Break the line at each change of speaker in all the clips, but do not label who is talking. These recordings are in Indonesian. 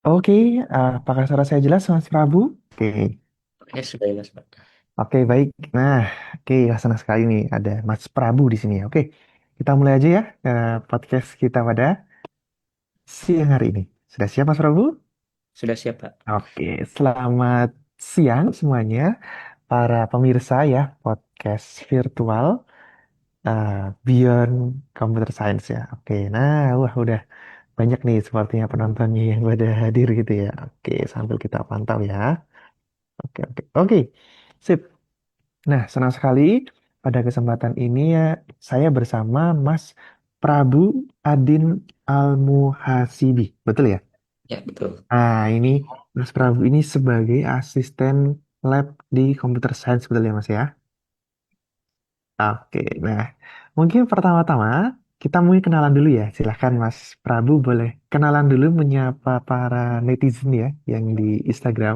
Oke, apakah suara saya jelas, Mas Prabu? Oke,
Oke, sudah jelas, Pak.
oke baik. Nah, oke, senang sekali nih ada Mas Prabu di sini ya. Oke, kita mulai aja ya podcast kita pada siang hari ini. Sudah siap, Mas Prabu?
Sudah siap, Pak.
Oke, selamat siang semuanya para pemirsa ya podcast virtual eh, Beyond Computer Science ya. Oke, nah, wah udah banyak nih sepertinya penontonnya yang pada hadir gitu ya. Oke, sambil kita pantau ya. Oke, oke, oke. Sip. Nah, senang sekali pada kesempatan ini ya saya bersama Mas Prabu Adin Almuhasibi. Betul ya?
Ya, betul.
Nah, ini Mas Prabu ini sebagai asisten lab di Computer Science betul ya Mas ya? Oke, nah mungkin pertama-tama kita mungkin kenalan dulu ya. Silahkan Mas Prabu boleh kenalan dulu menyapa para netizen ya yang di Instagram.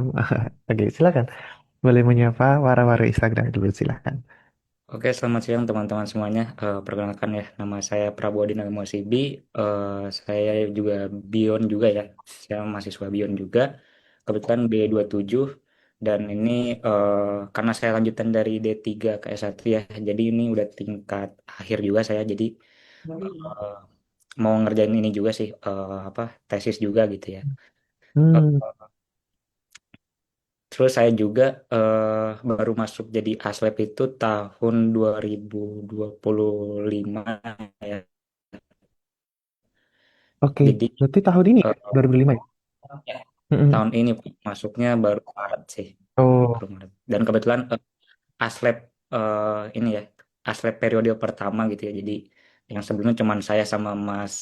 Oke, silakan. Boleh menyapa para Instagram dulu silahkan.
Oke, selamat siang teman-teman semuanya. Perkenalkan ya, nama saya Prabowo Dinamo Mosibi. Saya juga Bion juga ya. Saya mahasiswa Bion juga. Kebetulan B27. Dan ini karena saya lanjutan dari D3 ke S1 ya. Jadi ini udah tingkat akhir juga saya. Jadi eh, mau ngerjain ini juga sih. Apa tesis juga gitu ya.
Hmm,
Terus saya juga baru masuk jadi aslep itu tahun 2025 ya.
oke.
Jadi
Berarti tahun ini ya,
eh,
2005 ya?
ya,
Mm-mm.
tahun ini masuknya baru Maret sih,
Oh,
baru Maret. Dan kebetulan aslep ini ya, aslep periode pertama gitu ya. Jadi yang sebelumnya cuman saya sama Mas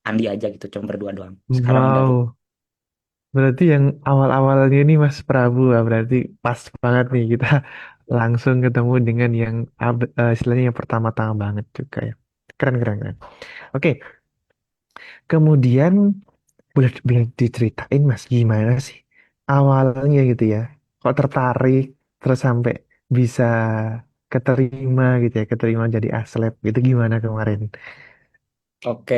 Andi aja gitu, cuma berdua doang. Sekarang udah
wow. Berarti yang awal-awalnya ini Mas Prabu, berarti pas banget nih kita langsung ketemu dengan yang istilahnya yang pertama-tama banget juga ya. Keren, keren, keren. Oke, kemudian boleh diceritain Mas gimana sih awalnya gitu ya? Kok tertarik terus sampai bisa keterima gitu ya, keterima jadi aslep gitu gimana kemarin?
oke.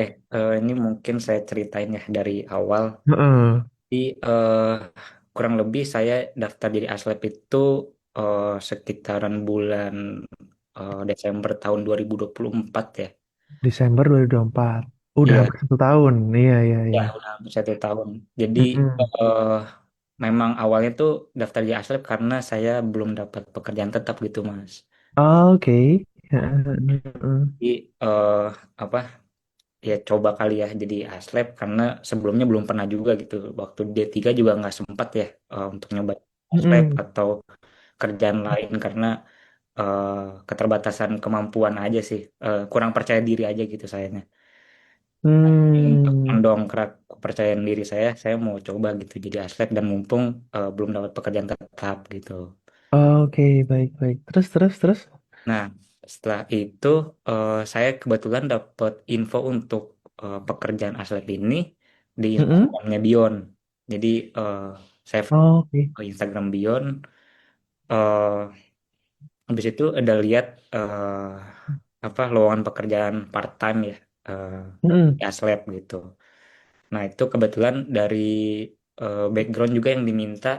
Ini mungkin saya ceritain ya dari awal.
Heeh.
Jadi kurang lebih saya daftar jadi aslep itu sekitaran bulan Desember tahun 2024 ya.
Desember 2024. Udah
Iya,
hampir 1 tahun. Iya, iya,
ya
iya.
udah hampir 1 tahun. Jadi
Mm-mm.
eh, memang awalnya tuh daftar jadi aslep karena saya belum dapat pekerjaan tetap gitu, Mas.
Oke. Heeh.
Jadi apa? Ya coba kali ya jadi aslep karena sebelumnya belum pernah juga gitu. Waktu D3 juga nggak sempat ya untuk nyoba aslep
Mm-mm.
atau kerjaan lain karena eh, keterbatasan kemampuan aja sih. Kurang percaya diri aja gitu sayanya. Untuk
Hmm.
mendongkrak kepercayaan diri saya mau coba gitu jadi atlet dan mumpung belum dapat pekerjaan tetap gitu.
Oke, baik, baik. Terus, terus, terus.
Nah, setelah itu saya kebetulan dapat info untuk pekerjaan atlet ini di
Mm-mm.
Instagramnya Bion. Jadi eh, saya follow
Oke.
ke Instagram Bion. Habis itu ada lihat apa lowongan pekerjaan part time ya di
Mm-mm.
Aslab gitu. Nah itu kebetulan dari background juga yang diminta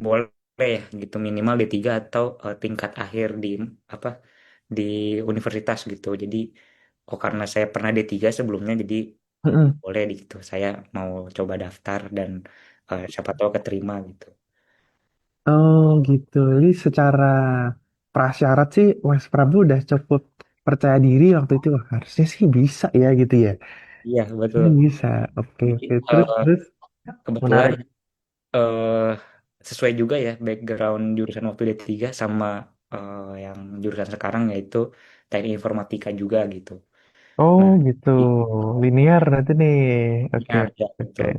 boleh ya gitu minimal D3 atau tingkat akhir di apa di universitas gitu. Jadi oh karena saya pernah D3 sebelumnya jadi
Mm-mm.
boleh gitu. Saya mau coba daftar dan siapa tahu keterima gitu.
Oh, gitu. Jadi secara prasyarat sih, Mas Prabu udah cukup percaya diri waktu itu. Wah, harusnya sih bisa ya, gitu ya.
Iya
Ini
betul.
bisa. Oke,
Jadi
oke. Terus, terus.
kebetulan
Menarik.
eh sesuai juga ya background jurusan waktu D3 sama yang jurusan sekarang yaitu teknik informatika juga gitu.
Oh,
Nah,
gitu.
jadi
Linear nanti nih. Oke,
ya,
oke,
ya
oke.
betul.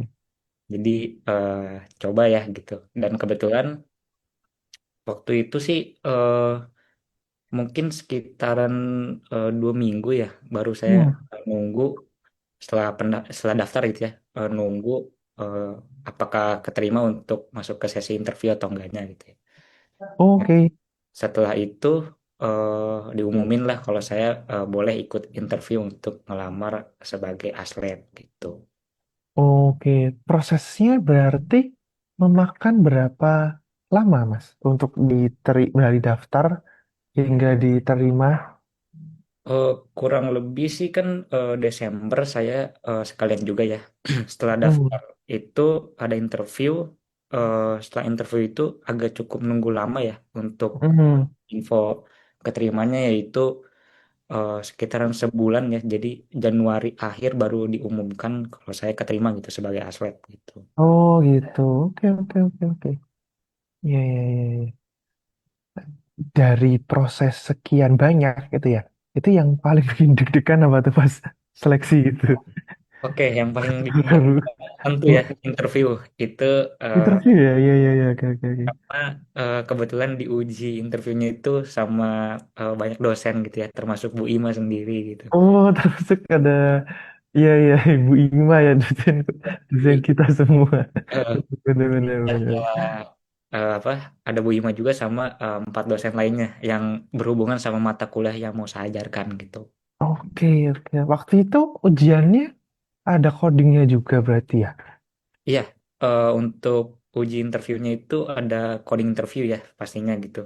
Jadi eh, coba ya gitu. Dan kebetulan waktu itu sih mungkin sekitaran 2 minggu ya baru saya
Hmm.
nunggu setelah daftar gitu ya nunggu eh, apakah keterima untuk masuk ke sesi interview atau enggaknya gitu ya.
Oke.
Setelah itu diumumin lah kalau saya boleh ikut interview untuk ngelamar sebagai aslet gitu.
Oke, prosesnya berarti memakan berapa lama, Mas, untuk dari daftar hingga diterima?
Eh, Kurang lebih sih kan Desember saya sekalian juga ya. Setelah
Hmm.
daftar itu ada interview. Setelah interview itu agak cukup nunggu lama ya untuk
Hmm.
info keterimanya, yaitu sekitaran sebulan ya. Jadi Januari akhir baru diumumkan kalau saya keterima gitu sebagai aswed gitu.
Oh gitu. Oke, oke, oke, oke. Iya, iya, iya, iya. Dari proses sekian banyak itu ya, itu yang paling bikin deg-degan apa tuh pas seleksi itu?
Oke, yang paling
Baru
tentu ya interview itu. eh,
interview ya, iya, iya, iya, oke, oke, oke.
Karena kebetulan diuji interviewnya itu sama banyak dosen gitu ya, termasuk Bu Ima sendiri gitu.
Oh, termasuk ada, iya, iya, Ibu Ima ya, dosen, dosen
Jadi
kita semua.
eh,
Bener, bener,
ada
bener.
apa? Ada Bu Ima juga sama empat dosen lainnya yang berhubungan sama mata kuliah yang mau saya ajarkan gitu.
Oke, oke. Waktu itu ujiannya ada codingnya juga berarti ya?
Iya, untuk uji interviewnya itu ada coding interview ya pastinya gitu.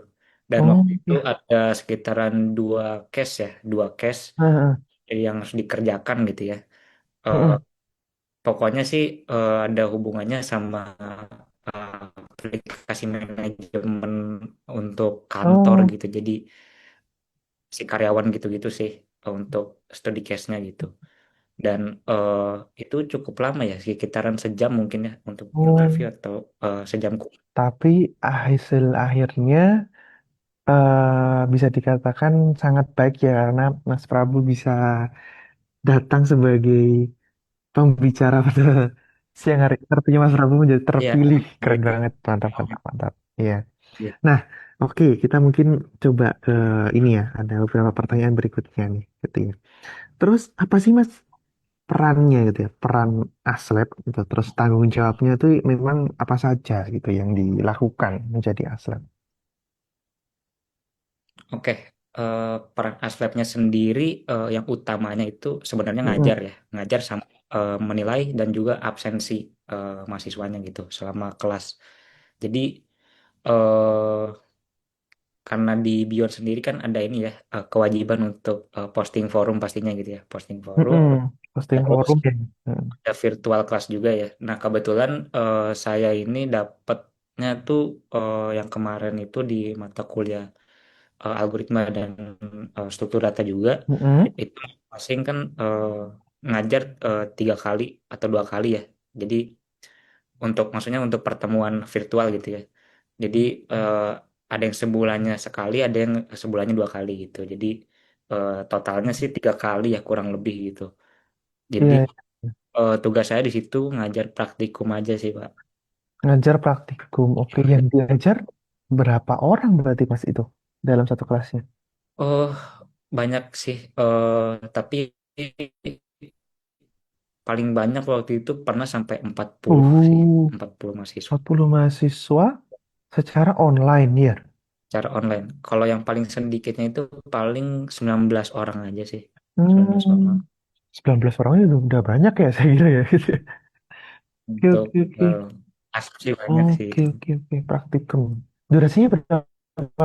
Dan
Oh,
waktu itu
iya.
ada sekitaran dua case
Heeh.
yang harus dikerjakan gitu ya. Eh,
Heeh.
Pokoknya sih ada hubungannya sama eh, aplikasi manajemen untuk kantor
Oh,
gitu. Jadi si karyawan gitu-gitu sih untuk studi case-nya gitu. Dan eh, itu cukup lama ya, sekitaran sejam mungkin ya untuk
oh.
interview atau sejam.
Tapi hasil akhirnya bisa dikatakan sangat baik ya karena Mas Prabu bisa datang sebagai pembicara pada siang hari. Artinya Mas Prabu menjadi
Iya,
terpilih. Keren
begitu.
banget, mantap, mantap, mantap. Iya.
Iya.
Nah, oke, kita mungkin coba ke ini ya. Ada beberapa pertanyaan berikutnya nih, gitu ya. Terus apa sih Mas perannya gitu ya? Peran aslep gitu. Terus tanggung jawabnya itu memang apa saja gitu yang dilakukan menjadi aslep?
Oke, peran aslabnya sendiri yang utamanya itu sebenarnya ngajar
Mm-mm.
ya, ngajar sama menilai dan juga absensi mahasiswanya gitu selama kelas. Jadi eh, karena di Bion sendiri kan ada ini ya, kewajiban untuk posting forum pastinya gitu ya, posting forum.
Mm-mm. Posting
Terus
forum ya. Mm.
ada virtual class juga ya. Nah kebetulan saya ini dapatnya tuh yang kemarin itu di mata kuliah algoritma dan struktur data juga,
Mm-mm.
itu masing kan ngajar 3 kali atau 2 kali ya. Jadi untuk maksudnya untuk pertemuan virtual gitu ya. Jadi eh, ada yang sebulannya sekali, ada yang sebulannya 2 kali gitu. Jadi totalnya sih 3 kali ya kurang lebih gitu. Jadi
Iya,
tugas saya di situ ngajar praktikum aja sih Pak.
ngajar praktikum. Oke, yang diajar berapa orang berarti Mas itu dalam satu kelasnya?
Oh banyak sih, tapi paling banyak waktu itu pernah sampai 40 sih,
Uh,
40 mahasiswa
40 mahasiswa secara online ya.
secara online. Kalau yang paling sedikitnya itu paling 19 orang aja sih. 19 orang
Hmm, 19 orang itu udah banyak ya saya kira ya. Oke,
untuk
oke, oke.
asumsi banyak sih
Oke,
itu.
oke, oke. Praktikum. Durasinya berapa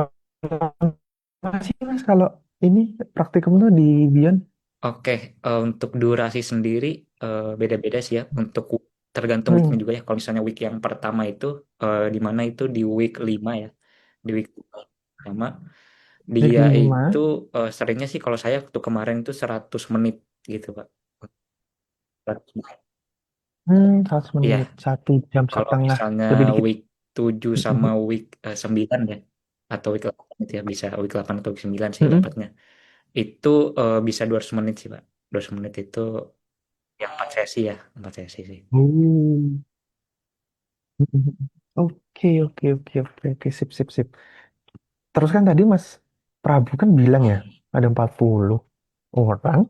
lama sih Mas kalau ini praktikum tuh di Bion?
Oke, untuk durasi sendiri beda-beda sih ya. Untuk tergantung weeknya
Hmm,
juga ya. Kalau misalnya week yang pertama itu di mana itu di week 5 ya. Di week pertama
week
dia itu
5.
seringnya sih kalau saya waktu kemarin itu 100 menit gitu Pak. 100 menit.
100
Iya,
menit, 1 jam
kalau
setengah,
misalnya
lebih dikit.
week 7 sama week 9 ya, atau week 8 gitu ya, bisa week 8 atau week 9 sih
Mm-mm.
dapatnya. Itu bisa 200 menit sih, Pak. 200 menit itu yang 4 sesi ya, 4 sesi sih.
Oh. Oke, oke, oke, oke, oke, sip, sip, sip. Terus kan tadi Mas Prabu kan bilang ya, ada 40 orang,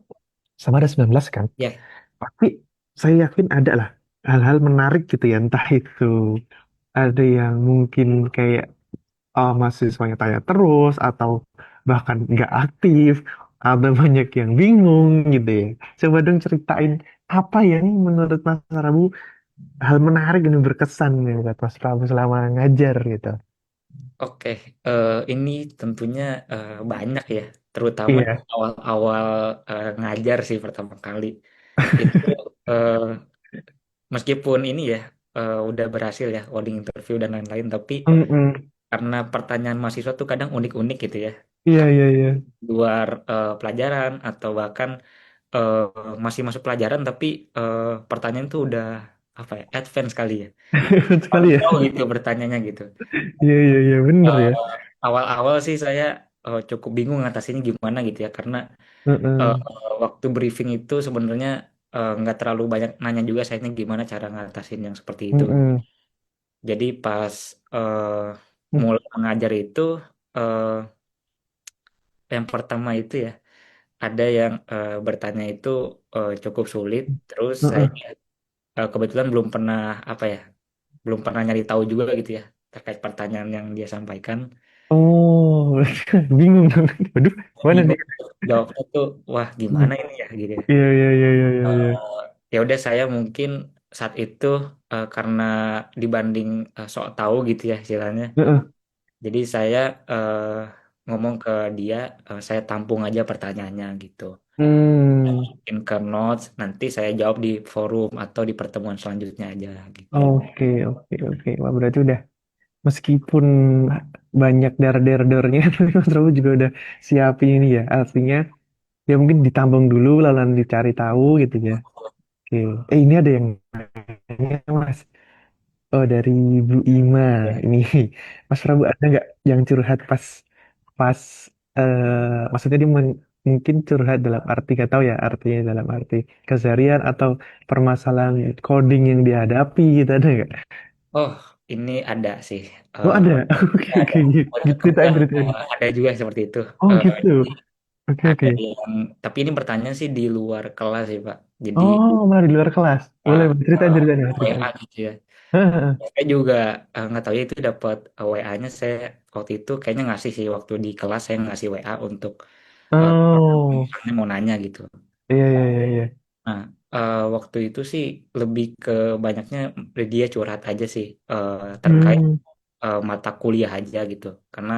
sama ada 19 kan?
Ya,
Tapi saya yakin ada lah hal-hal menarik gitu ya, entah itu ada yang mungkin kayak mahasiswanya tanya terus, atau bahkan nggak aktif, atau banyak yang bingung gitu ya. Coba dong ceritain apa ya nih menurut Mas Prabu hal menarik ini berkesan nih buat Mas Prabu selama ngajar gitu.
Oke, ini tentunya banyak ya, terutama di
Iya.
awal-awal ngajar sih pertama kali. Itu eh, meskipun ini ya udah berhasil ya coding interview dan lain-lain, tapi
Mm-mm.
karena pertanyaan mahasiswa tuh kadang unik-unik gitu ya,
Iya, iya, iya.
luar pelajaran atau bahkan eh, masih masuk pelajaran tapi pertanyaan tuh udah apa ya, advance kali ya.
Betul sekali ya.
Tahu gitu bertanyanya gitu.
Iya, iya, iya, bener
Eh,
ya.
Awal-awal sih saya cukup bingung ngatasinnya gimana gitu ya karena eh,
Mm-mm.
waktu briefing itu sebenarnya nggak terlalu banyak nanya juga saya ini gimana cara ngatasin yang seperti itu.
Mm-mm.
Jadi pas mulai mengajar itu eh, yang pertama itu ya ada yang bertanya itu cukup sulit. Terus saya
Mm-mm.
kebetulan belum pernah apa ya belum pernah nyari tahu juga gitu ya terkait pertanyaan yang dia sampaikan.
Oh, bingung dong. Waduh, mana nih?
Bingung jawabnya tuh wah gimana ini ya gitu ya.
Iya, iya, iya, iya, iya, iya.
Ya udah saya mungkin saat itu karena dibanding sok tahu gitu ya istilahnya.
Heeh.
Jadi saya eh, ngomong ke dia, saya tampung aja pertanyaannya gitu.
Hmm.
Mungkin ke notes, nanti saya jawab di forum atau di pertemuan selanjutnya aja gitu.
Oke, oke, oke. Wah, berarti udah meskipun banyak dar-dar-darnya, tapi Mas Prabu juga udah siapin ini ya. Artinya ya mungkin ditampung dulu, lalu nanti dicari tahu gitu ya. Oke. Ini ada yang nanya, Mas. Oh, dari Bu Ima.
Ya.
Ini, Mas Prabu ada nggak yang curhat pas pas maksudnya dia mungkin curhat dalam arti gak tahu ya artinya dalam arti keseharian atau permasalahan coding yang dihadapi gitu ada nggak?
Oh, ini ada sih.
Oh
Eh,
ada. Oke,
ada.
oke, gitu. Ceritain,
Kebetulan
ceritain.
ada juga seperti itu.
Oh
Eh,
gitu. Oke,
ada
oke.
yang, tapi ini pertanyaan sih di luar kelas sih Pak. Jadi
Oh, malah di luar kelas. Boleh,
uh,
ceritain, ceritain, ya, ceritain.
WA gitu ya. Saya juga nggak tahu ya itu dapat WA-nya saya waktu itu kayaknya ngasih sih waktu di kelas saya ngasih WA untuk uh,
Oh,
misalnya mau nanya gitu.
iya, iya, iya, iya.
Nah, waktu itu sih lebih ke banyaknya dia curhat aja sih terkait
Hmm.
mata kuliah aja gitu. Karena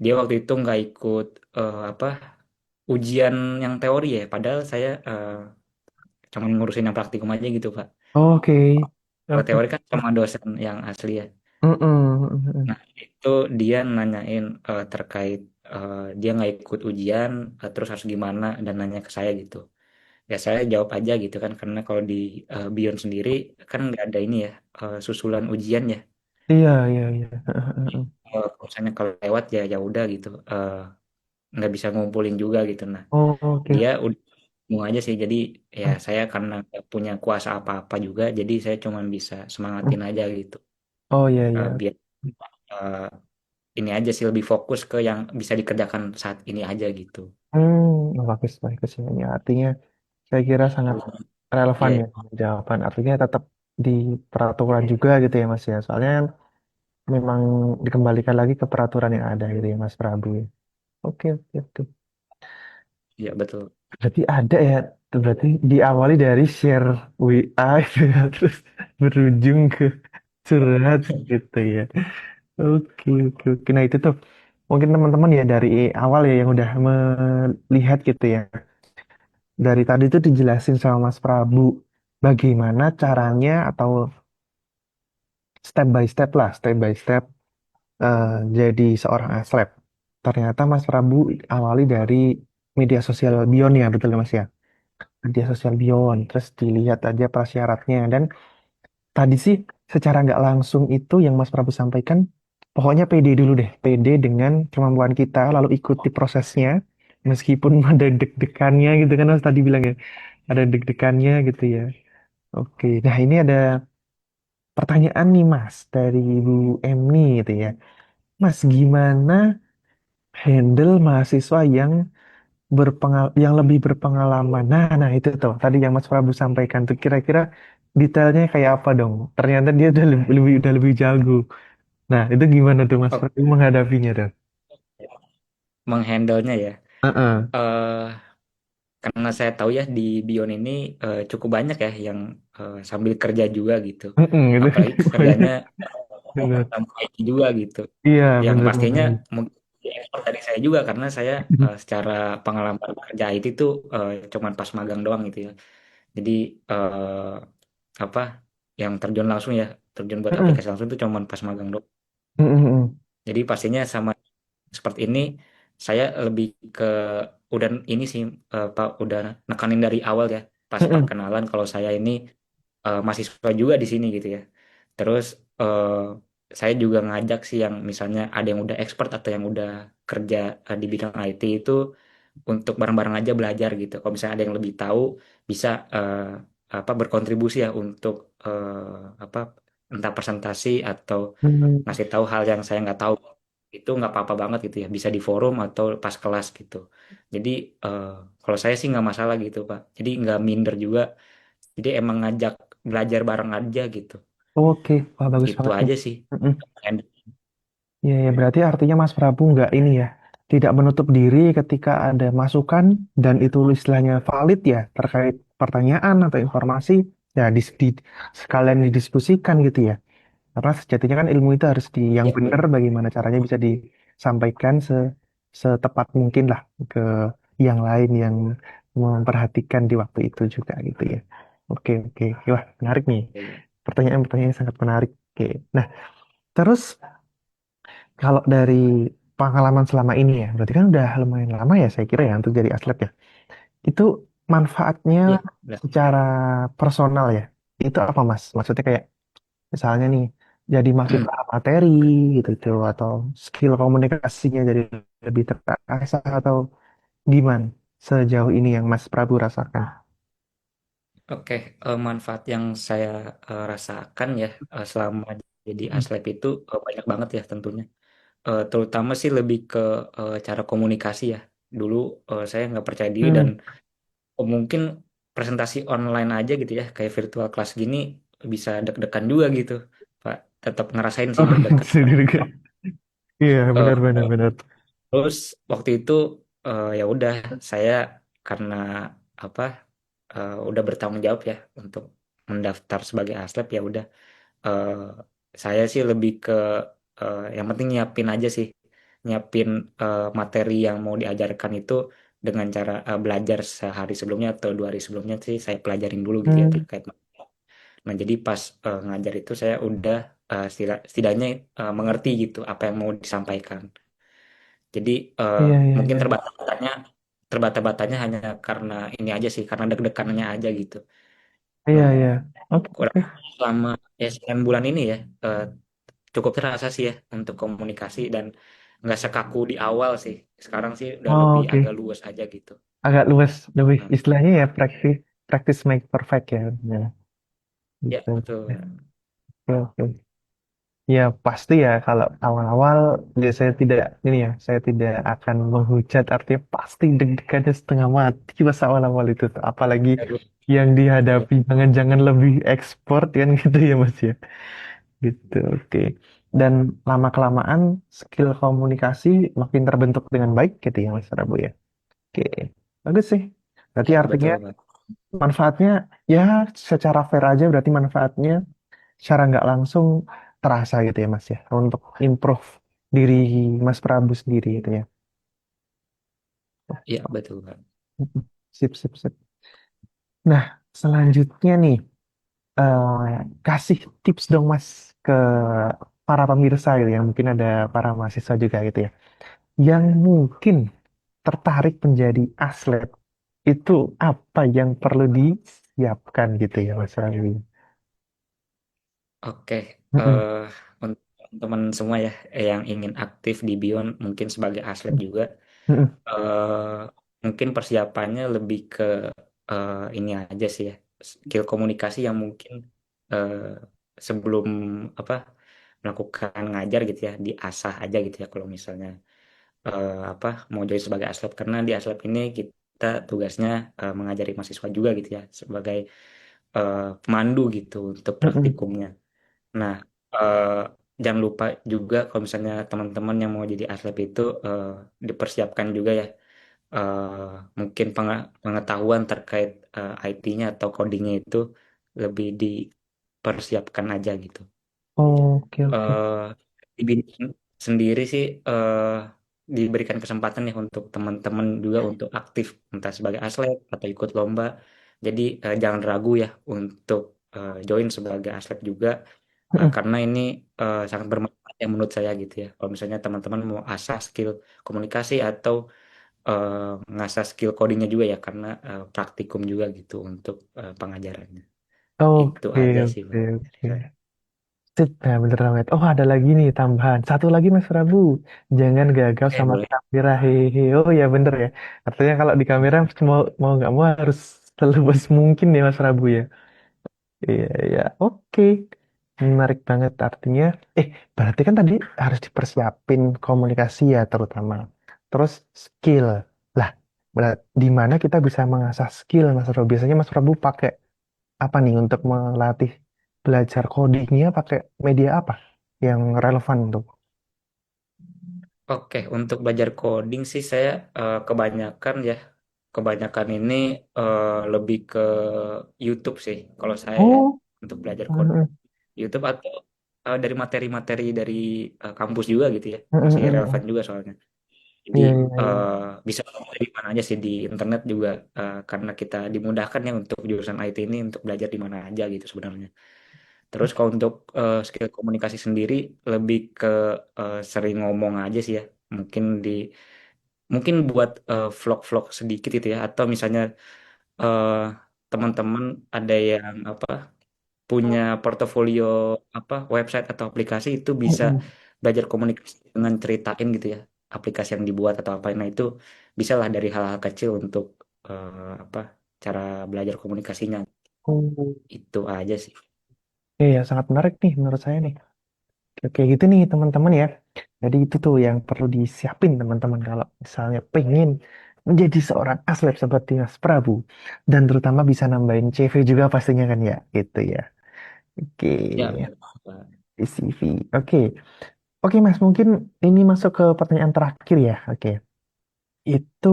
dia waktu itu nggak ikut apa ujian yang teori ya. Padahal saya cuma ngurusin yang praktikum aja gitu, Pak.
Oke.
Kalau
Oke.
teori kan sama dosen yang asli ya.
Mm-mm.
Nah, itu dia nanyain terkait dia nggak ikut ujian, terus harus gimana dan nanya ke saya gitu. Ya saya jawab aja gitu kan karena kalau di Bion sendiri kan nggak ada ini ya susulan ujian ya.
Iya, iya, iya.
Kalau misalnya kalau lewat ya ya udah gitu nggak bisa ngumpulin juga gitu. Nah
Oh, oke.
dia udah mau aja sih jadi ya saya karena nggak punya kuasa apa-apa juga jadi saya cuma bisa semangatin aja gitu.
Oh, iya, iya.
Biar eh, ini aja sih lebih fokus ke yang bisa dikerjakan saat ini aja gitu.
Bagus, bagus ya. Ini artinya saya kira sangat relevan
Iya,
ya jawaban. Artinya tetap di peraturan juga gitu ya Mas ya. Soalnya kan memang dikembalikan lagi ke peraturan yang ada gitu ya Mas Prabu ya. Oke, oke, oke.
iya betul.
Berarti ada ya. Berarti diawali dari share WA gitu ya. Terus berujung ke curhat gitu ya. Oke, oke, oke. Nah itu tuh mungkin teman-teman ya dari awal ya yang udah melihat gitu ya. Dari tadi tuh dijelasin sama Mas Prabu bagaimana caranya atau step by step lah, step by step eh, jadi seorang aslep. Ternyata Mas Prabu awali dari media sosial Bion ya, betul ya Mas ya? Media sosial Bion, terus dilihat aja prasyaratnya. Dan tadi sih secara nggak langsung itu yang Mas Prabu sampaikan, pokoknya pede dulu deh, pede dengan kemampuan kita, lalu ikuti prosesnya, meskipun ada deg-degannya gitu kan Mas tadi bilang ya, ada deg-degannya gitu ya. Oke, nah ini ada pertanyaan nih Mas dari Ibu Emni gitu ya. Mas gimana handle mahasiswa yang yang lebih berpengalaman? Nah itu tuh tadi yang Mas Prabu sampaikan tuh kira-kira detailnya kayak apa dong? Ternyata dia udah lebih jago. Nah itu gimana tuh Mas
Oke,
Prabu menghadapinya tuh?
menghandlenya ya.
Heeh.
Eh karena saya tahu ya di Bion ini cukup banyak ya yang sambil kerja juga gitu.
Mm-mm, gitu.
Apalagi kerjanya
Banyak. Bener.
sama IT juga gitu.
Iya,
Yang
bener
pastinya
banget.
mungkin di ekspor dari saya juga karena saya secara pengalaman kerja IT itu cuman pas magang doang gitu ya. Jadi apa yang terjun langsung ya, terjun buat
Mm-mm,
aplikasi langsung itu cuman pas magang doang.
mm-mm,
Jadi pastinya sama seperti ini saya lebih ke udah ini sih Pak udah nekanin dari awal ya pas
mm-mm,
perkenalan kalau saya ini mahasiswa juga di sini gitu ya. Terus saya juga ngajak sih yang misalnya ada yang udah expert atau yang udah kerja di bidang IT itu untuk bareng-bareng aja belajar gitu. Kalau misalnya ada yang lebih tahu bisa apa berkontribusi ya untuk apa entah presentasi atau
mm.
ngasih tahu hal yang saya nggak tahu itu nggak apa-apa banget gitu ya bisa di forum atau pas kelas gitu. Jadi eh, kalau saya sih nggak masalah gitu Pak. Jadi nggak minder juga. Jadi emang ngajak belajar bareng aja gitu.
Oke, wah bagus
Gitu
banget nih.
aja sih.
Mm-mm. Ya, ya, berarti artinya Mas Prabu nggak ini ya, tidak menutup diri ketika ada masukan dan itu istilahnya valid ya terkait pertanyaan atau informasi ya sekalian didiskusikan gitu ya. Karena sejatinya kan ilmu itu harus yang
Ya,
benar bagaimana caranya bisa disampaikan setepat mungkin lah ke yang lain yang memperhatikan di waktu itu juga gitu ya. Oke, oke. Wah, menarik nih.
betul.
Pertanyaan-pertanyaan sangat menarik. Oke. Nah, terus kalau dari pengalaman selama ini ya, berarti kan udah lumayan lama ya saya kira ya untuk jadi atlet ya. Itu manfaatnya
Ya, udah.
secara personal ya. Itu apa Mas? Maksudnya kayak misalnya nih jadi makin paham materi gitu tuh atau skill komunikasinya jadi lebih terasah atau gimana sejauh ini yang Mas Prabu rasakan?
Oke, manfaat yang saya rasakan ya selama jadi
Hmm.
atlet itu banyak banget ya tentunya. Terutama sih lebih ke cara komunikasi ya. Dulu saya nggak percaya diri dan
Hmm.
mungkin presentasi online aja gitu ya, kayak virtual class gini bisa deg-degan juga gitu, Pak. Tetap ngerasain sih
Oh,
deg-degan.
sendiri kan? Iya,
Eh,
benar benar benar.
Terus waktu itu ya udah saya karena apa udah bertanggung jawab ya untuk mendaftar sebagai atlet ya udah eh, saya sih lebih ke yang penting nyiapin aja sih nyiapin materi yang mau diajarkan itu dengan cara belajar sehari sebelumnya atau 2 hari sebelumnya sih saya pelajarin dulu gitu ya
Hmm.
terkait. Nah jadi pas ngajar itu saya udah setidaknya mengerti gitu apa yang mau disampaikan. Jadi
Iya iya
mungkin
iya.
terbata-batanya hanya karena ini aja sih, karena deg-degannya aja gitu.
Iya
Nah,
iya. Oke
kurang
oke.
selama ya 9 bulan ini ya cukup terasa sih ya untuk komunikasi dan nggak sekaku di awal sih. Sekarang sih udah
Oh,
lebih
oke.
agak luas aja gitu.
Agak luas lebih
Nah,
istilahnya ya practice make perfect ya. Ya,
ya
gitu.
betul.
Oke, oke. Ya pasti ya kalau awal-awal ya saya tidak ini ya saya tidak akan menghujat artinya pasti deg-degannya setengah mati pas awal-awal itu tuh. Apalagi
Aduh,
yang
ya,
dihadapi jangan-jangan lebih ekspor kan gitu ya Mas ya gitu oke dan lama-kelamaan skill komunikasi makin terbentuk dengan baik gitu ya Mas Prabu ya oke bagus sih berarti
ya
artinya
betul Pak.
manfaatnya ya secara fair aja berarti manfaatnya secara nggak langsung terasa gitu ya Mas ya untuk improve diri Mas Prabu sendiri gitu ya.
Ya betul Pak.
Sip, sip, sip. Nah, selanjutnya nih, eh, kasih tips dong Mas ke para pemirsa gitu ya. Mungkin ada para mahasiswa juga gitu ya. Yang mungkin tertarik menjadi atlet itu apa yang perlu disiapkan gitu ya Mas Prabu.
Oke,
Mm-mm.
eh untuk teman-teman semua ya yang ingin aktif di Bion mungkin sebagai atlet juga
Mm-mm.
mungkin persiapannya lebih ke ini aja sih ya skill komunikasi yang mungkin eh, sebelum apa melakukan ngajar gitu ya diasah aja gitu ya kalau misalnya apa mau jadi sebagai atlet karena di atlet ini kita tugasnya mengajari mahasiswa juga gitu ya sebagai pemandu gitu untuk
Mm-mm.
praktikumnya. Nah, eh, jangan lupa juga kalau misalnya teman-teman yang mau jadi atlet itu dipersiapkan juga ya mungkin pengetahuan terkait IT-nya atau codingnya itu lebih dipersiapkan aja gitu.
Oke, oke.
eh di bidang sendiri sih diberikan kesempatan ya untuk teman-teman juga untuk aktif entah sebagai atlet atau ikut lomba. Jadi jangan ragu ya untuk join sebagai atlet juga karena ini sangat bermanfaat ya menurut saya gitu ya. Kalau misalnya teman-teman mau asah skill komunikasi atau eh, ngasah skill codingnya juga ya karena praktikum juga gitu untuk pengajarannya. Itu
Oke,
aja sih
oke,
Bang, dari
oke.
saya.
Sip, nah bener banget. Oh, ada lagi nih tambahan. Satu lagi Mas Prabu. Jangan gagal
Oke,
sama
boleh.
kamera. Hehehe. Oh ya bener ya. Artinya kalau di kamera mau mau nggak mau harus selebas mungkin ya Mas Prabu ya. Iya, iya. Oke. Menarik banget artinya. Eh, berarti kan tadi harus dipersiapin komunikasi ya terutama. Terus skill. Lah, di mana kita bisa mengasah skill Mas Prabu? Biasanya Mas Prabu pakai apa nih untuk melatih belajar codingnya pakai media apa yang relevan untuk?
Oke, untuk belajar coding sih saya kebanyakan ya, kebanyakan ini lebih ke YouTube sih. Kalau saya ya,
Oh,
untuk belajar coding,
mm,
YouTube atau dari materi-materi dari kampus juga gitu ya,
mm,
masih
mm,
relevan
mm.
juga soalnya. Jadi
Iya, iya, iya.
eh, bisa dari mana aja sih di internet juga, karena kita dimudahkan ya untuk jurusan IT ini untuk belajar di mana aja gitu sebenarnya. Terus kalau untuk skill komunikasi sendiri lebih ke sering ngomong aja sih ya. Mungkin mungkin buat vlog-vlog sedikit gitu ya atau misalnya eh, teman-teman ada yang apa punya portofolio apa website atau aplikasi itu
Mm,
bisa
mm.
belajar komunikasi dengan ceritain gitu ya aplikasi yang dibuat atau apa. Nah itu bisalah dari hal-hal kecil untuk apa cara belajar komunikasinya.
Oh,
Itu aja sih.
iya, ya, sangat menarik nih menurut saya nih. Oke, gitu nih teman-teman ya. Jadi itu tuh yang perlu disiapin teman-teman kalau misalnya pengen menjadi seorang atlet seperti Mas Prabu dan terutama bisa nambahin CV juga pastinya kan ya, gitu ya. Oke,
Ya benar Pak.
di CV. Oke, oke Mas, mungkin ini masuk ke pertanyaan terakhir ya. Oke, itu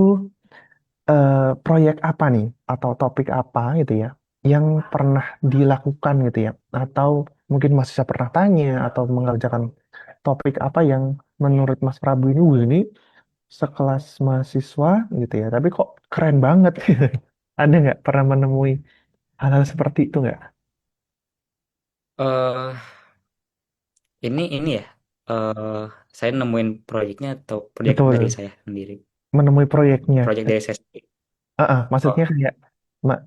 proyek apa nih atau topik apa gitu ya yang pernah dilakukan gitu ya atau mungkin mahasiswa pernah tanya atau mengerjakan topik apa yang menurut Mas Prabu ini wah ini sekelas mahasiswa gitu ya tapi kok keren banget gitu. Ada nggak pernah menemui hal-hal seperti itu nggak?
eh ini ya eh saya nemuin proyeknya atau proyek dari
Betul,
saya sendiri.
menemui proyeknya.
Proyek dari saya sendiri.
Maksudnya
Oh,
kayak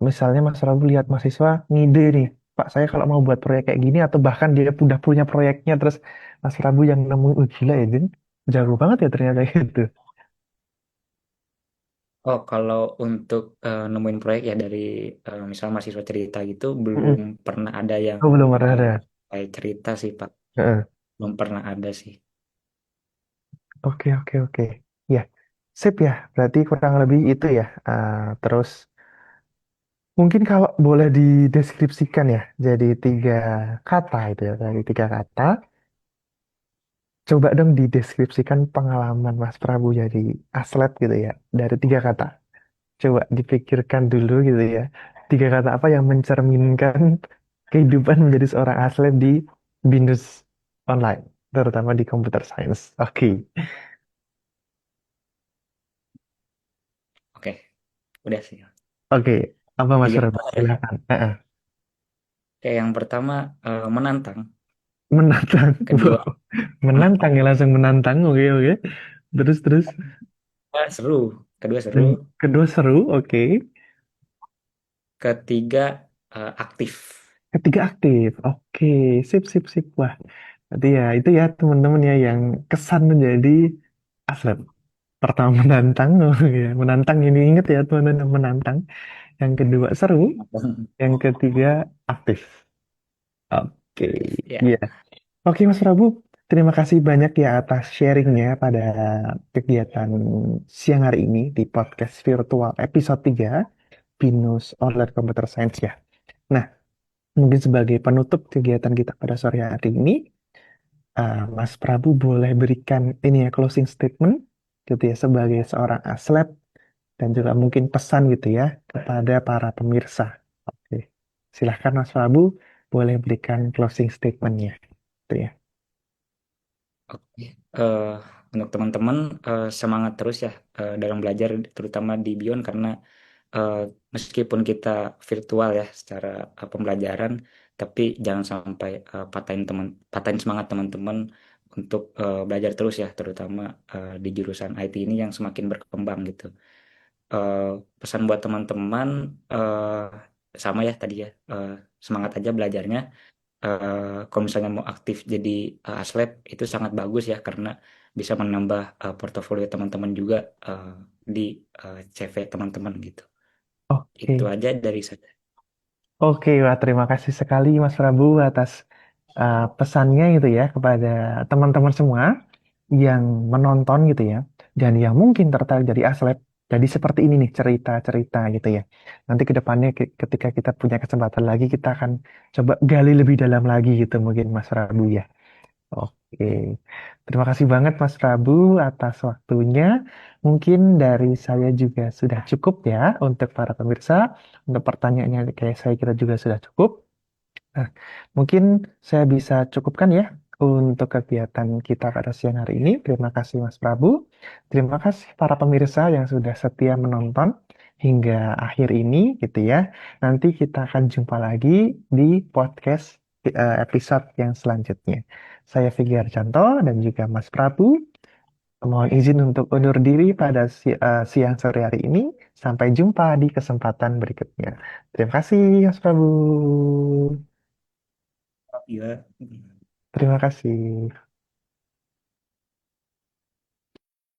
misalnya Mas Prabu lihat mahasiswa ngide nih, Pak saya kalau mau buat proyek kayak gini atau bahkan dia udah punya proyeknya terus Mas Prabu yang nemuin, gila ya Din, jago banget ya ternyata gitu.
oh, kalau untuk nemuin proyek ya dari misal mahasiswa cerita gitu belum
Mm-mm.
pernah ada yang
Oh belum pernah ada.
kayak cerita sih Pak.
Heeh.
Belum pernah ada sih.
Oke, oke, oke. Ya, sip ya. Berarti kurang lebih itu ya. Terus mungkin kalau boleh dideskripsikan ya, jadi tiga kata itu ya, dari tiga kata. Coba dong dideskripsikan pengalaman Mas Prabu jadi atlet gitu ya, dari tiga kata. Coba dipikirkan dulu gitu ya. Tiga kata apa yang mencerminkan kehidupan menjadi seorang atlet di BINUS online, terutama di computer science. Oke,
Oke, udah sih.
oke. Apa Mas
Tiga
Prabu?
kata ya.
Silakan.
Kayak yang pertama menantang,
Menantang.
kedua
Wow. Menantang ya langsung menantang. Oke, oke. Terus, terus.
seru, kedua seru,
Dan kedua seru. Oke.
ketiga aktif.
Ketiga aktif. Oke. Sip, sip, sip. Wah. Berarti ya itu ya teman-teman ya yang kesan menjadi atlet. Pertama menantang, oh ya, menantang ini inget ya teman-teman menantang. Yang kedua seru, yang ketiga aktif. Oke,
Aktif ya.
iya. Oke Mas Prabu, terima kasih banyak ya atas sharingnya pada kegiatan siang hari ini di podcast virtual episode 3 Binus Online Computer Science ya. Nah, mungkin sebagai penutup kegiatan kita pada sore hari ini, Mas Prabu boleh berikan ini ya closing statement gitu ya sebagai seorang atlet dan juga mungkin pesan gitu ya kepada para pemirsa. Oke, silahkan Mas Prabu, boleh berikan closing statementnya. Gitu ya.
Oke. Eh, untuk teman-teman semangat terus ya dalam belajar terutama di Bion karena eh, meskipun kita virtual ya secara pembelajaran, tapi jangan sampai patahin semangat teman-teman untuk belajar terus ya, terutama di jurusan IT ini yang semakin berkembang gitu. Eh, pesan buat teman-teman sama ya tadi ya, semangat aja belajarnya. Kalau misalnya mau aktif jadi aslep itu sangat bagus ya karena bisa menambah portofolio teman-teman juga eh, di CV teman-teman gitu. Itu
Oke.
aja dari saya.
Oke, wah, terima kasih sekali Mas Prabu atas pesannya gitu ya kepada teman-teman semua yang menonton gitu ya dan yang mungkin tertarik dari Aslab. Jadi seperti ini nih cerita-cerita gitu ya. Nanti ke depannya ketika kita punya kesempatan lagi kita akan coba gali lebih dalam lagi gitu mungkin Mas Prabu ya. Oke, terima kasih banget Mas Prabu atas waktunya. Mungkin dari saya juga sudah cukup ya untuk para pemirsa. Untuk pertanyaannya kayak saya kira juga sudah cukup. Nah, mungkin saya bisa cukupkan ya untuk kegiatan kita pada siang hari ini. Terima kasih Mas Prabu. Terima kasih para pemirsa yang sudah setia menonton hingga akhir ini gitu ya. Nanti kita akan jumpa lagi di podcast episode yang selanjutnya. Saya Vicky Arjanto dan juga Mas Prabu. Mohon izin untuk undur diri pada siang sore hari ini. Sampai jumpa di kesempatan berikutnya. Terima kasih Mas Prabu.
Iya.
Terima kasih.